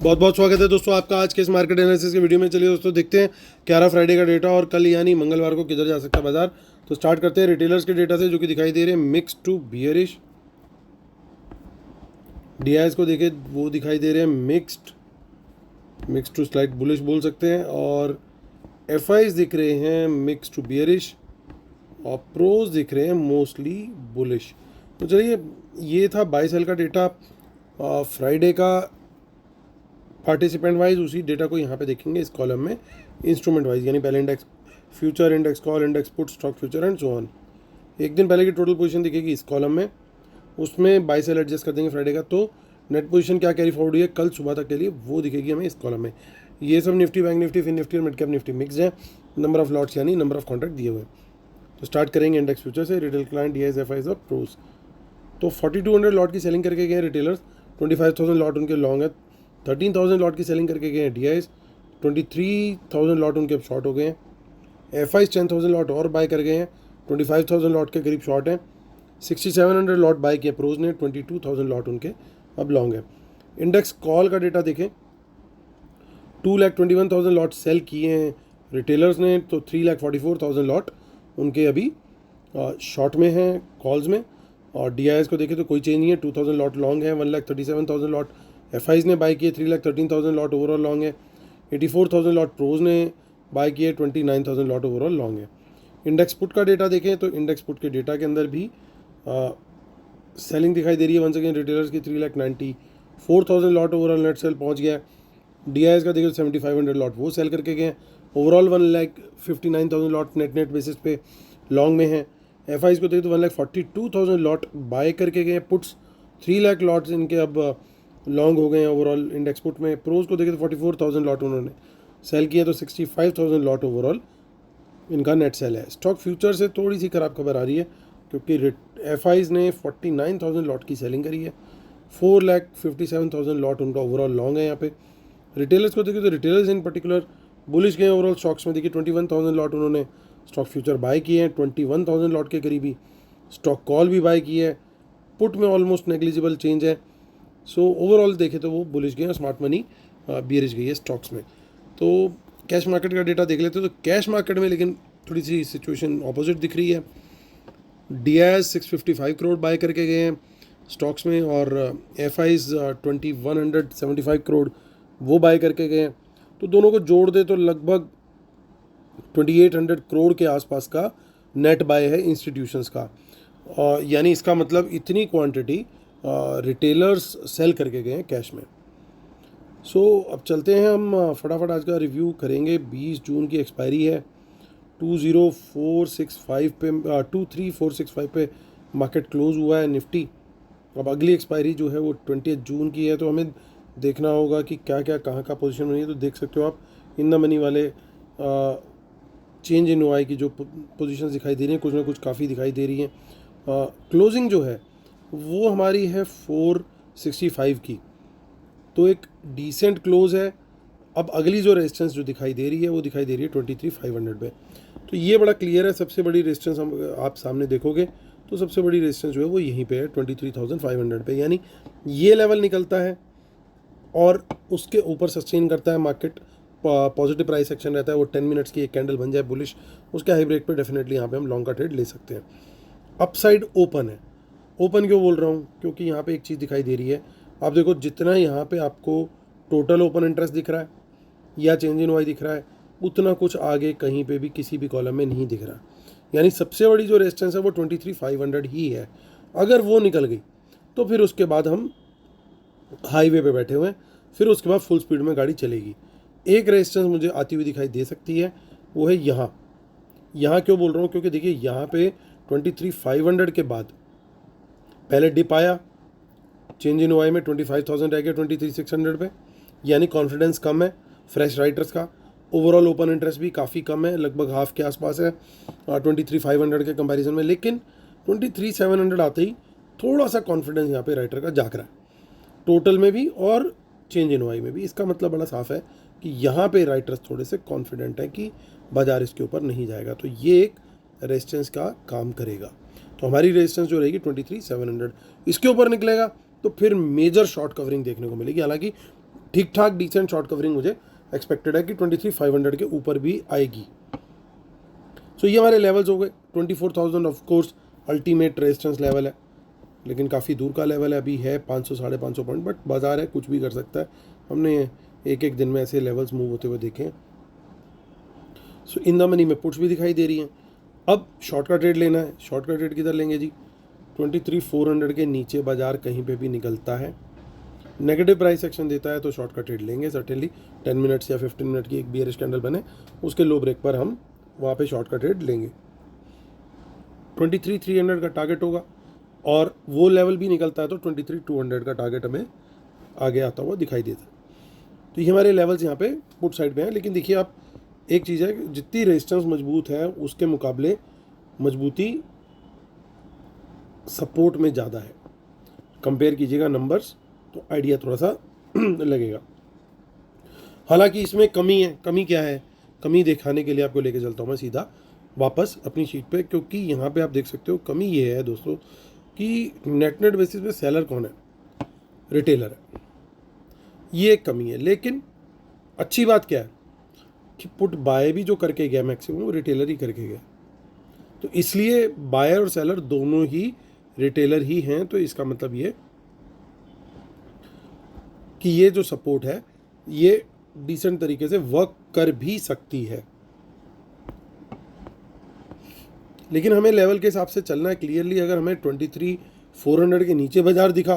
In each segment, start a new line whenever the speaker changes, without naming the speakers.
बहुत बहुत स्वागत है दोस्तों आपका आज के इस मार्केट एनालिसिस के वीडियो में। चलिए दोस्तों देखते हैं क्या रहा फ्राइडे का डेटा और कल यानी मंगलवार को किधर जा सकता है बाजार। तो स्टार्ट करते हैं रिटेलर्स के डेटा से जो कि दिखाई दे रहे हैं मिक्स टू बियरिश। डीआईएस को देखें वो दिखाई दे रहे हैं मिक्स टू स्लाइट बुलिश बोल सकते हैं, और एफआईज दिख रहे हैं मिक्स टू बियरिश और प्रोज दिख रहे हैं मोस्टली बुलिश। तो चलिए ये था बाई सेल का डेटा फ्राइडे का पार्टिसिपेंट वाइज। उसी डेटा को यहाँ पे देखेंगे इस कॉलम में इंस्ट्रूमेंट वाइज, यानी पहले index future, index call, index put, stock future and so on. एक दिन पहले की टोटल पोजीशन दिखेगी इस कॉलम में, उसमें बाई सेल एडजस्ट कर देंगे फ्राइडे का। तो नेट पोजीशन क्या कैरी फॉरवर्ड हुई है कल सुबह तक के लिए वो दिखेगी हमें इस कॉलम में। ये सब Nifty, bank Nifty, fin Nifty और मिड कैप निफ्टी मिक्स है। नंबर ऑफ लॉट्स यानी नंबर ऑफ कॉन्ट्रैक्ट दिए हुए। तो स्टार्ट करेंगे इंडेक्स फ्यूचर से, रिटेल क्लाइंट, डीआईएस, एफआईज और प्रोज। तो 4200 लॉट की सेलिंग करके गए रिटेलर्स, 25,000 लॉट उनके लॉन्ग है, 13,000 लॉट की सेलिंग करके गए हैं डीआईएस, 23,000 लॉट उनके अब शॉर्ट हो गए हैं। एफआईज 10,000 लॉट और बाय कर गए हैं, 25,000 लॉट के करीब शॉर्ट हैं। 6,700 लॉट बाय किए प्रोज ने, 22,000 लॉट उनके अब लॉन्ग है। इंडेक्स कॉल का डेटा देखें, 2,21,000 लॉट सेल किए हैं रिटेलर्स ने, तो 3,44,000 लॉट उनके अभी शॉर्ट में हैं कॉल्स में। और डीआईएस को देखें तो कोई चेंज नहीं है, 2,000 लॉट लॉन्ग है, 1,37,000 लॉट एफआईज ने बाय किए, 3,13,000 लॉट ओवरऑल लॉन्ग है। 84,000 लॉट प्रोज ने बाय किए, 29,000 लॉट ओवरऑल लॉन्ग है। इंडेक्स पुट का डेटा देखें तो इंडेक्स पुट के डेटा के अंदर भी सेलिंग दिखाई दे रही है वंस अगेन रिटेलर्स की, 3,94,000 लॉट ओवरऑल नेट सेल पहुंच गया है। डीआईएस का देखिए 7,500 लॉट वो सेल करके गए हैं, ओवरऑल 1,59,000 लॉट नेट बेसिस पे लॉन्ग में है। एफआईज को देखिए तो 1,42,000 लॉट बाय करके गए हैं, पुट्स 3 लाख लॉट्स इनके अब लॉन्ग हो गए हैं ओवरऑल इंडेक्स पुट में। प्रोज को देखें तो 44,000 लॉट उन्होंने सेल किए, तो 65,000 लॉट ओवरऑल इनका नेट सेल है। स्टॉक फ्यूचर से थोड़ी सी खराब खबर आ रही है क्योंकि एफआईज ने 49,000 लॉट की सेलिंग करी है, 4,57,000 लॉट उनका ओवरऑल लॉन्ग है यहाँ पे। रिटेलर्स को देखिए तो रिटेलर्स इन पर्टिकुलर बुलिश गए ओवरऑल स्टॉक्स में। देखिए 21,000 लॉट उन्होंने स्टॉक फ्यूचर बाय किए हैं, 21,000 लॉट के करीबी स्टॉक कॉल भी बाय की है, पुट में ऑलमोस्ट नेग्लिजिबल चेंज है। सो ओवरऑल देखें तो वो बुलिश गए हैं, स्मार्ट मनी बियरिश गई है स्टॉक्स में। तो कैश मार्केट का डेटा देख लेते हैं तो कैश मार्केट में लेकिन थोड़ी सी सिचुएशन ऑपोजिट दिख रही है। डीआईएस 655 करोड़ बाय करके गए हैं स्टॉक्स में, और एफआईज 2,175 करोड़ वो बाय करके गए हैं। तो दोनों को जोड़ दे तो लगभग 2,800 करोड़ के आसपास का नेट बाय है इंस्टीट्यूशंस का, यानी इसका मतलब इतनी क्वांटिटी रिटेलर्स सेल करके गए हैं कैश में। सो अब चलते हैं हम फटाफट आज का रिव्यू करेंगे। 20 जून की एक्सपायरी है, 2,0465 पे 2,3465 पे मार्केट क्लोज हुआ है निफ्टी। अब अगली एक्सपायरी जो है वो 20 जून की है, तो हमें देखना होगा कि क्या क्या कहाँ का पोजीशन बनी है। तो देख सकते हो आप इन द मनी वाले चेंज इन ओआई की जो पोजीशंस दिखाई दे रही हैं, कुछ ना कुछ काफ़ी दिखाई दे रही हैं। क्लोजिंग जो है वो हमारी है 465 की, तो एक डिसेंट क्लोज है। अब अगली जो रेजिस्टेंस जो दिखाई दे रही है वो दिखाई दे रही है 23,500 पे। तो ये बड़ा क्लियर है, सबसे बड़ी रेजिस्टेंस हम आप सामने देखोगे तो सबसे बड़ी रेजिस्टेंस जो है वो यहीं पे है 23,500 पे, यानी ये लेवल निकलता है और उसके ऊपर सस्टेन करता है मार्केट, पॉजिटिव प्राइस एक्शन रहता है, वो 10 मिनट्स की एक कैंडल बन जाए बुलिश, उसके हाई ब्रेक पे डेफिनेटली यहाँ पे हम लॉन्ग का ट्रेड ले सकते हैं। अपसाइड ओपन है। ओपन क्यों बोल रहा हूँ, क्योंकि यहाँ पे एक चीज़ दिखाई दे रही है। आप देखो जितना यहाँ पे आपको टोटल ओपन इंटरेस्ट दिख रहा है या चेंज इन वाई दिख रहा है, उतना कुछ आगे कहीं पे भी किसी भी कॉलम में नहीं दिख रहा। यानी सबसे बड़ी जो रेजिस्टेंस है वो 23,500 ही है। अगर वो निकल गई तो फिर उसके बाद हम हाईवे पे बैठे हुए हैं, फिर उसके बाद फुल स्पीड में गाड़ी चलेगी। एक रेजिस्टेंस मुझे आती हुई दिखाई दे सकती है, वो है यहाँ। यहाँ क्यों बोल रहा हूँ, क्योंकि देखिए यहाँ पे 23,500 के बाद पहले डिप आया, चेंज इन वाई में 25,000 रह गया 23,600 पे, यानी कॉन्फिडेंस कम है फ्रेश राइटर्स का। ओवरऑल ओपन इंटरेस्ट भी काफ़ी कम है, लगभग हाफ के आसपास है 23,500 के कंपैरिजन में। लेकिन 23,700 आते ही थोड़ा सा कॉन्फिडेंस यहाँ पे राइटर का जाग रहा है, टोटल में भी और चेंज इन वाई में भी। इसका मतलब बड़ा साफ है कि यहाँ पे राइटर्स थोड़े से कॉन्फिडेंट हैं कि बाजार इसके ऊपर नहीं जाएगा, तो ये एक रेजिस्टेंस का काम करेगा। तो हमारी रेजिस्टेंस जो रहेगी 23,700, इसके ऊपर निकलेगा तो फिर मेजर शॉर्ट कवरिंग देखने को मिलेगी। हालांकि ठीक ठाक डिसेंट शॉर्ट कवरिंग मुझे एक्सपेक्टेड है कि 23,500 के ऊपर भी आएगी। सो ये हमारे लेवल्स हो गए। 24,000 of course ultimate resistance level है, लेकिन काफ़ी दूर का लेवल है, अभी है 500 550 पॉइंट, बट बाजार है, कुछ भी कर सकता है। हमने एक एक दिन में ऐसे लेवल्स मूव होते हुए देखे हैं। सो इन द मनी में पुट्स भी दिखाई दे रही हैं। अब शॉर्ट का ट्रेड लेना है। शॉर्ट का ट्रेड किधर लेंगे जी? 23,400 के नीचे बाजार कहीं पे भी निकलता है, नेगेटिव प्राइस एक्शन देता है तो शॉर्ट का ट्रेड लेंगे सर्टेनली। 10 मिनट्स या 15 मिनट की एक बियरिश कैंडल बने, उसके लो ब्रेक पर हम वहाँ पे शॉर्ट का ट्रेड लेंगे। 23,300 का टारगेट होगा, और वो लेवल भी निकलता है तो 23,200 का टारगेट हमें आगे आता हुआ दिखाई देता है। तो ये हमारे लेवल्स यहाँ पे पुट साइड पे हैं। लेकिन देखिए आप, एक चीज़ है कि जितनी रेजिस्टेंस मजबूत है उसके मुकाबले मजबूती सपोर्ट में ज़्यादा है। कंपेयर कीजिएगा नंबर्स तो आइडिया थोड़ा सा लगेगा। हालांकि इसमें कमी है। कमी क्या है? कमी दिखाने के लिए आपको लेके चलता हूँ मैं सीधा वापस अपनी शीट पे, क्योंकि यहाँ पे आप देख सकते हो कमी ये है दोस्तों कि नेट बेसिस पे सेलर कौन है? रिटेलर है। ये एक कमी है। लेकिन अच्छी बात क्या है कि पुट बाय भी जो करके गया मैक्सिमम वो रिटेलर ही करके गया, तो इसलिए बायर और सेलर दोनों ही रिटेलर ही हैं। तो इसका मतलब ये कि ये जो सपोर्ट है ये डिसेंट तरीके से वर्क कर भी सकती है। लेकिन हमें लेवल के हिसाब से चलना है क्लियरली। अगर हमें 23,400 के नीचे बाजार दिखा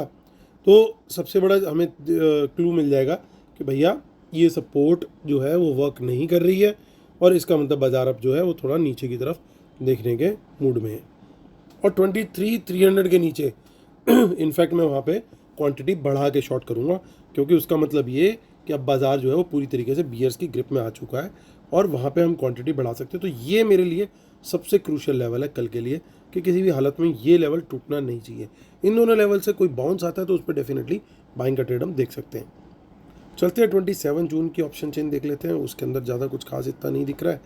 तो सबसे बड़ा हमें क्लू मिल जाएगा कि भैया ये सपोर्ट जो है वो वर्क नहीं कर रही है, और इसका मतलब बाजार अब जो है वो थोड़ा नीचे की तरफ देखने के मूड में है। और 23,300 के नीचे इनफैक्ट मैं वहाँ पे क्वांटिटी बढ़ा के शॉर्ट करूँगा, क्योंकि उसका मतलब ये कि अब बाजार जो है वो पूरी तरीके से बियर्स की ग्रिप में आ चुका है और वहाँ पे हम क्वांटिटी बढ़ा सकते हैं। तो ये मेरे लिए सबसे क्रूशियल लेवल है कल के लिए, कि किसी भी हालत में ये लेवल टूटना नहीं चाहिए। इन दोनों लेवल से कोई बाउंस आता है तो उस पर डेफिनेटली बाइंग का ट्रेड हम देख सकते हैं। चलते हैं 27 जून की ऑप्शन चेन देख लेते हैं। उसके अंदर ज़्यादा कुछ खास इतना नहीं दिख रहा है।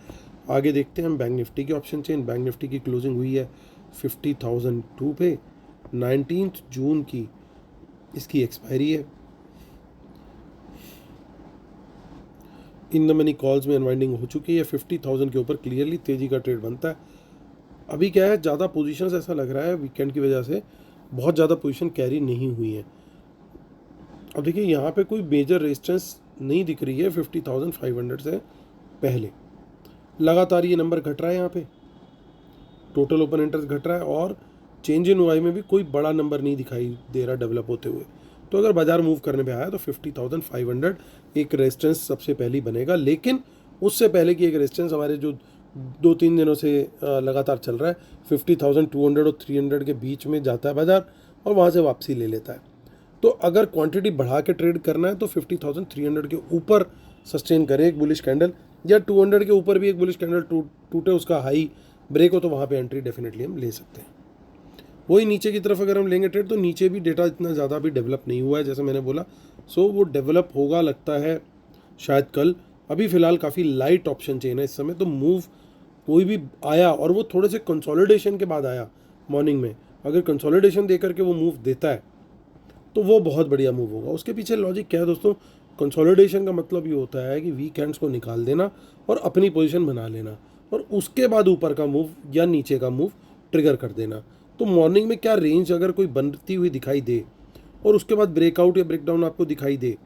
आगे देखते हैं हम बैंक निफ्टी की ऑप्शन चेन। बैंक निफ्टी की क्लोजिंग हुई है 50,002 पे। 19 जून की इसकी एक्सपायरी है। इन द मनी कॉल्स में अनवाइंडिंग हो चुकी है। 50,000 के ऊपर क्लियरली तेज़ी का ट्रेड बनता है। अभी क्या है, ज़्यादा पोजीशंस ऐसा लग रहा है वीकेंड की वजह से बहुत ज़्यादा पोजीशन कैरी नहीं हुई है। अब देखिए यहाँ पे कोई मेजर रेजिस्टेंस नहीं दिख रही है 50,500 से पहले। लगातार ये नंबर घट रहा है, यहाँ पे टोटल ओपन इंटरेस्ट घट रहा है, और चेंज इन वाई में भी कोई बड़ा नंबर नहीं दिखाई दे रहा डेवलप होते हुए। तो अगर बाजार मूव करने पे आया तो 50,500 एक रेजिस्टेंस सबसे पहले बनेगा। लेकिन उससे पहले की एक रेजिस्टेंस हमारे जो 2-3 दिनों से लगातार चल रहा है 50,200 और 300 के बीच में जाता है बाजार, और वहाँ से वापसी ले लेता है। तो अगर क्वांटिटी बढ़ा के ट्रेड करना है तो 50,300 के ऊपर सस्टेन करे एक बुलिश कैंडल, या 200 के ऊपर भी एक बुलिश कैंडल टूटे, उसका हाई ब्रेक हो, तो वहाँ पे एंट्री डेफिनेटली हम ले सकते हैं। वही नीचे की तरफ अगर हम लेंगे ट्रेड, तो नीचे भी डेटा इतना ज़्यादा भी डेवलप नहीं हुआ है जैसे मैंने बोला। सो वो डेवलप होगा लगता है शायद कल। अभी फ़िलहाल काफ़ी लाइट ऑप्शन चेन है इस समय। तो मूव कोई भी आया और वो थोड़े से कंसोलिडेशन के बाद आया मॉर्निंग में, अगर कंसोलिडेशन दे करके वो मूव देता है तो वो बहुत बढ़िया मूव होगा। उसके पीछे लॉजिक क्या है दोस्तों? कंसोलिडेशन का मतलब ये होता है कि वीक हैंड्स को निकाल देना और अपनी पोजीशन बना लेना, और उसके बाद ऊपर का मूव या नीचे का मूव ट्रिगर कर देना। तो मॉर्निंग में क्या रेंज अगर कोई बनती हुई दिखाई दे और उसके बाद ब्रेकआउट या ब्रेकडाउन आपको दिखाई दे,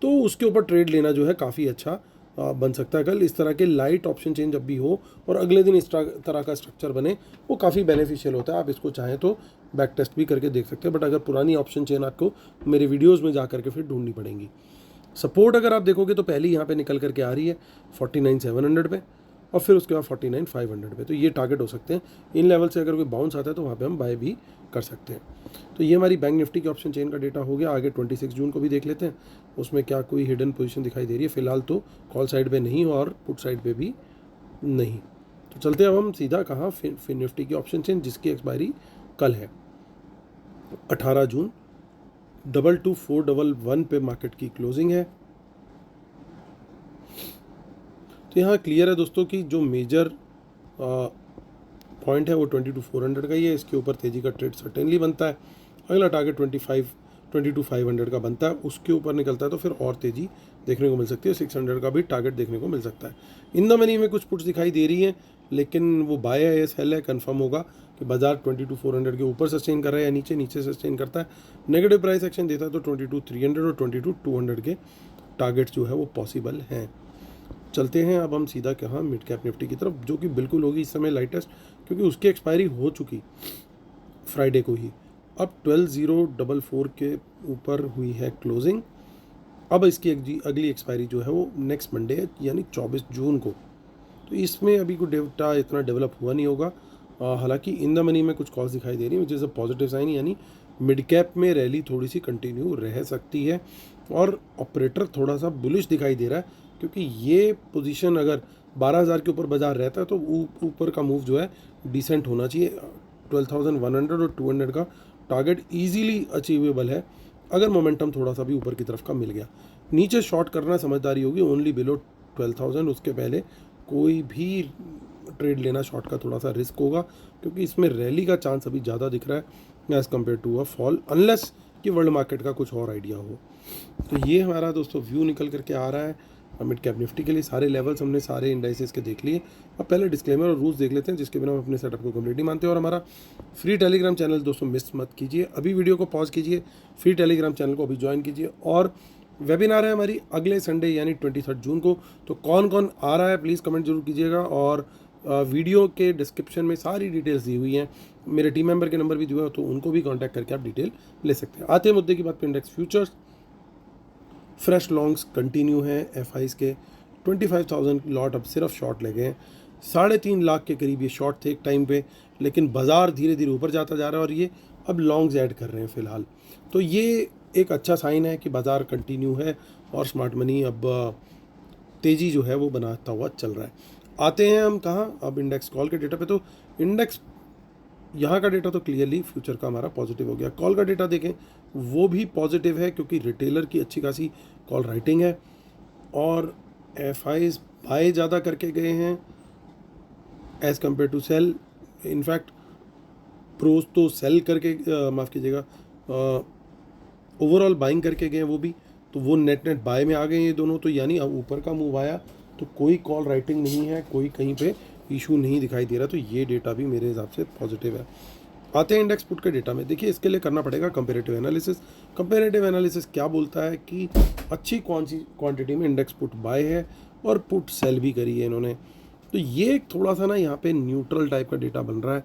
तो उसके ऊपर ट्रेड लेना जो है काफ़ी अच्छा बन सकता है कल। इस तरह के लाइट ऑप्शन चेंज जब भी हो और अगले दिन इस तरह का स्ट्रक्चर बने, वो काफ़ी बेनिफिशियल होता है। आप इसको चाहें तो बैक टेस्ट भी करके देख सकते हैं, बट अगर पुरानी ऑप्शन चेन आपको मेरे वीडियोज़ में जा करके फिर ढूंढनी पड़ेंगी। सपोर्ट अगर आप देखोगे तो पहली यहाँ पे निकल करके आ रही है 49,700 पे, और फिर उसके बाद 49,500 पे। तो ये टारगेट हो सकते हैं। इन लेवल से अगर कोई बाउंस आता है तो वहाँ पे हम बाय भी कर सकते हैं। तो ये हमारी बैंक निफ्टी के ऑप्शन चेन का डेटा हो गया। आगे 26 जून को भी देख लेते हैं, उसमें क्या कोई हिडन पोजीशन दिखाई दे रही है। फिलहाल तो कॉल साइड पे नहीं और पुट साइड पे भी नहीं। तो चलते अब हम सीधा कहाँ, फिन निफ्टी की ऑप्शन चेन जिसकी एक्सपायरी कल है 18 जून। 22,411 पे मार्केट की क्लोजिंग है। तो यहाँ क्लियर है दोस्तों कि जो मेजर पॉइंट है वो 22,400 का ही है। इसके ऊपर तेज़ी का ट्रेड सर्टेनली बनता है। अगला टारगेट 22,500 का बनता है, उसके ऊपर निकलता है तो फिर और तेज़ी देखने को मिल सकती है। 600 का भी टारगेट देखने को मिल सकता है। इन द मनी में कुछ पुट्स दिखाई दे रही हैं, लेकिन वो बाय है या सेल है कंफर्म होगा कि बाजार 22,400 के ऊपर सस्टेन कर रहा है या नीचे नीचे सस्टेन करता है। नेगेटिव प्राइस एक्शन देता है तो 22,300 और 22,200 के टारगेट्स जो है वो पॉसिबल हैं। चलते हैं अब हम सीधा कहाँ, मिड कैप निफ्टी की तरफ, जो कि बिल्कुल होगी इस समय लाइटेस्ट, क्योंकि उसकी एक्सपायरी हो चुकी फ्राइडे को ही। अब 12,044 के ऊपर हुई है क्लोजिंग। अब इसकी अगली एक्सपायरी जो है वो नेक्स्ट मंडे है, यानी 24 जून को। तो इसमें अभी कोई डेटा इतना डेवलप हुआ नहीं होगा। हालांकि इन द मनी में कुछ कॉल्स दिखाई दे रही है, which is a positive sign, यानी मिड कैप में रैली थोड़ी सी कंटिन्यू रह सकती है। और ऑपरेटर थोड़ा सा बुलिश दिखाई दे रहा है, क्योंकि ये पोजीशन अगर 12,000 के ऊपर बाजार रहता है तो ऊपर का मूव जो है डिसेंट होना चाहिए। 12,100 और 200 का टारगेट ईजीली अचीवेबल है अगर मोमेंटम थोड़ा सा भी ऊपर की तरफ का मिल गया। नीचे शॉर्ट करना समझदारी होगी, ओनली बिलो 12,000, उसके पहले कोई भी ट्रेड लेना शॉर्ट का थोड़ा सा रिस्क होगा, क्योंकि इसमें रैली का चांस अभी ज़्यादा दिख रहा है as compare to a fall, unless कि वर्ल्ड मार्केट का कुछ और आइडिया हो। तो ये हमारा दोस्तों व्यू निकल करके आ रहा है मिड कैप निफ्टी के लिए। सारे लेवल्स हमने सारे इंडाइसेस के देख लिए। अब पहले डिस्क्लेमर और रूल्स देख लेते हैं, जिसके बिना हम अपने सेटअप को कंप्लीट नहीं मानते। और हमारा फ्री टेलीग्राम चैनल दोस्तों मिस मत कीजिए, अभी वीडियो को पॉज कीजिए, फ्री टेलीग्राम चैनल को अभी ज्वाइन कीजिए। और वेबिनार है हमारी अगले संडे यानी 23 जून को, तो कौन कौन आ रहा है प्लीज़ कमेंट जरूर कीजिएगा। और वीडियो के डिस्क्रिप्शन में सारी डिटेल्स दी हुई हैं, मेरे टीम मेंबर के नंबर भी दिए हुए हैं, तो उनको भी कांटेक्ट करके आप डिटेल ले सकते हैं। आते हैं मुद्दे की बात पे, index futures fresh longs continue हैं एफआईज के। 25,000 लॉट अब सिर्फ शॉर्ट लगे हैं। 3.5 लाख के करीब ये शॉर्ट थे एक टाइम पे, लेकिन बाजार धीरे धीरे ऊपर जाता जा रहा है और ये अब लॉन्ग्स ऐड कर रहे हैं फ़िलहाल। तो ये एक अच्छा साइन है कि बाजार कंटिन्यू है और स्मार्ट मनी अब तेज़ी जो है वो बनाता हुआ चल रहा है। आते हैं हम कहाँ, अब इंडेक्स कॉल के डेटा पे। तो इंडेक्स यहाँ का डेटा तो क्लियरली फ्यूचर का हमारा पॉजिटिव हो गया। कॉल का डेटा देखें, वो भी पॉजिटिव है, क्योंकि रिटेलर की अच्छी खासी कॉल राइटिंग है और एफआईज बाय ज़्यादा करके गए हैं as compare to sell. In fact pros तो सेल करके माफ़ कीजिएगा ओवरऑल बाइंग करके गए हैं वो भी, तो वो नेट बाय में आ गए ये दोनों। तो यानी अब ऊपर का मूव आया तो कोई कॉल राइटिंग नहीं है, कोई कहीं पे इशू नहीं दिखाई दे रहा, तो ये डेटा भी मेरे हिसाब से पॉजिटिव है। आते हैं इंडेक्स पुट के डेटा में। देखिए, इसके लिए करना पड़ेगा कंपेरेटिव एनालिसिस। कंपेरेटिव एनालिसिस क्या बोलता है कि अच्छी कौन सी क्वांटिटी में इंडेक्स पुट बाय है और पुट सेल भी करी है इन्होंने। तो ये थोड़ा सा ना यहाँ पे न्यूट्रल टाइप का डेटा बन रहा है।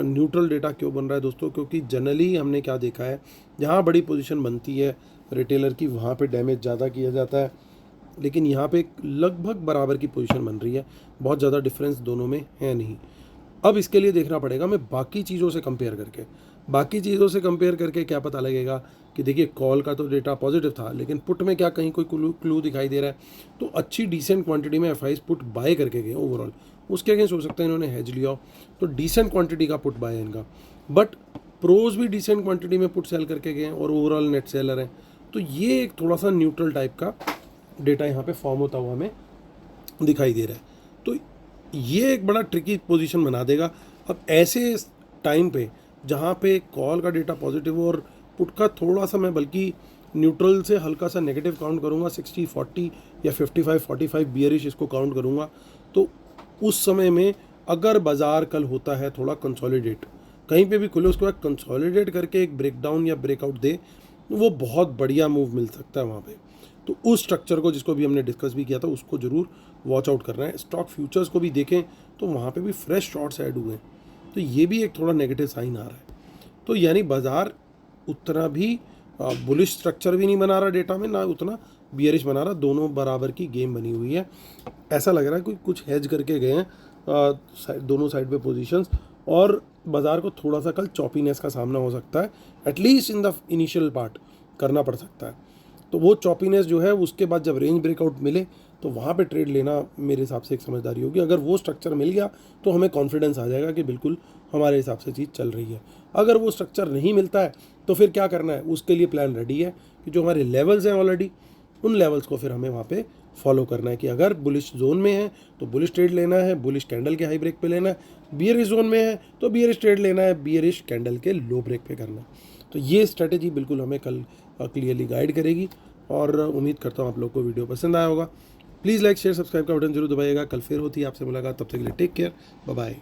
न्यूट्रल डेटा क्यों बन रहा है दोस्तों, क्योंकि जनरली हमने क्या देखा है, जहाँ बड़ी पोजीशन बनती है रिटेलर की वहाँ पे डैमेज ज़्यादा किया जाता है, लेकिन यहाँ पे लगभग बराबर की पोजीशन बन रही है, बहुत ज़्यादा डिफरेंस दोनों में है नहीं। अब इसके लिए देखना पड़ेगा मैं बाकी चीज़ों से कंपेयर करके क्या पता लगेगा कि देखिए कॉल का तो डेटा पॉजिटिव था, लेकिन पुट में क्या कहीं कोई क्लू दिखाई दे रहा है। तो अच्छी डिसेंट क्वांटिटी में एफआईज पुट बाय करके गए ओवरऑल, उसके अगेंस्ट हो सकता है इन्होंने हेज लिया हो, तो डिसेंट क्वांटिटी का पुट बाय है इनका। बट प्रोज भी डिसेंट क्वांटिटी में पुट सेल करके गए और ओवरऑल नेट सेलर हैं। तो ये एक थोड़ा सा न्यूट्रल टाइप का डेटा यहाँ पे फॉर्म होता हुआ हमें दिखाई दे रहा है। तो ये एक बड़ा ट्रिकी पोजीशन बना देगा। अब ऐसे टाइम पे जहाँ पे कॉल का डेटा पॉजिटिव हो और पुट का थोड़ा सा मैं बल्कि न्यूट्रल से हल्का सा नेगेटिव काउंट करूँगा, 60-40 या 55-45 बियरिश इसको काउंट करूँगा। तो उस समय में अगर बाज़ार कल होता है थोड़ा कंसोलिडेट, कहीं पे भी खुले उसके बाद कंसोलिडेट करके एक ब्रेकडाउन या ब्रेकआउट दे, वो बहुत बढ़िया मूव मिल सकता है वहाँ पे। तो उस स्ट्रक्चर को, जिसको भी हमने डिस्कस भी किया था, उसको ज़रूर वॉच आउट करना है। स्टॉक फ्यूचर्स को भी देखें तो वहाँ पे भी फ्रेश शॉर्ट्स ऐड हुए हैं, तो ये भी एक थोड़ा नेगेटिव साइन आ रहा है। तो यानी बाज़ार उतना भी बुलिश स्ट्रक्चर भी नहीं बना रहा डेटा में, ना उतना बियरिश बना रहा, दोनों बराबर की गेम बनी हुई है। ऐसा लग रहा है कि कुछ हेज करके गए हैं दोनों साइड पे पोजीशंस, और बाज़ार को थोड़ा सा कल चॉपीनेस का सामना हो सकता है, at least in the initial part करना पड़ सकता है। तो वो चॉपीनेस जो है उसके बाद जब रेंज ब्रेकआउट मिले तो वहाँ पे ट्रेड लेना मेरे हिसाब से एक समझदारी होगी। अगर वो स्ट्रक्चर मिल गया तो हमें कॉन्फिडेंस आ जाएगा कि बिल्कुल हमारे हिसाब से चीज़ चल रही है। अगर वो स्ट्रक्चर नहीं मिलता है तो फिर क्या करना है, उसके लिए प्लान रेडी है कि जो हमारे लेवल्स हैं ऑलरेडी, उन लेवल्स को फिर हमें वहाँ पे फॉलो करना है कि अगर बुलिश जोन में है तो बुलिश ट्रेड लेना है, बुलिश कैंडल के हाई ब्रेक पे लेना है, बियरिश जोन में है तो बियरिश ट्रेड लेना है, बियरिश कैंडल के लो ब्रेक पे करना है। तो ये स्ट्रेटेजी बिल्कुल हमें कल क्लियरली गाइड करेगी और उम्मीद करता हूँ आप लोग को वीडियो पसंद आया होगा। प्लीज़ लाइक शेयर सब्सक्राइब का बटन जरूर दबाइएगा। कल फिर होती है आपसे मुलाकात, तब तक के लिए टेक केयर, बाय बाय।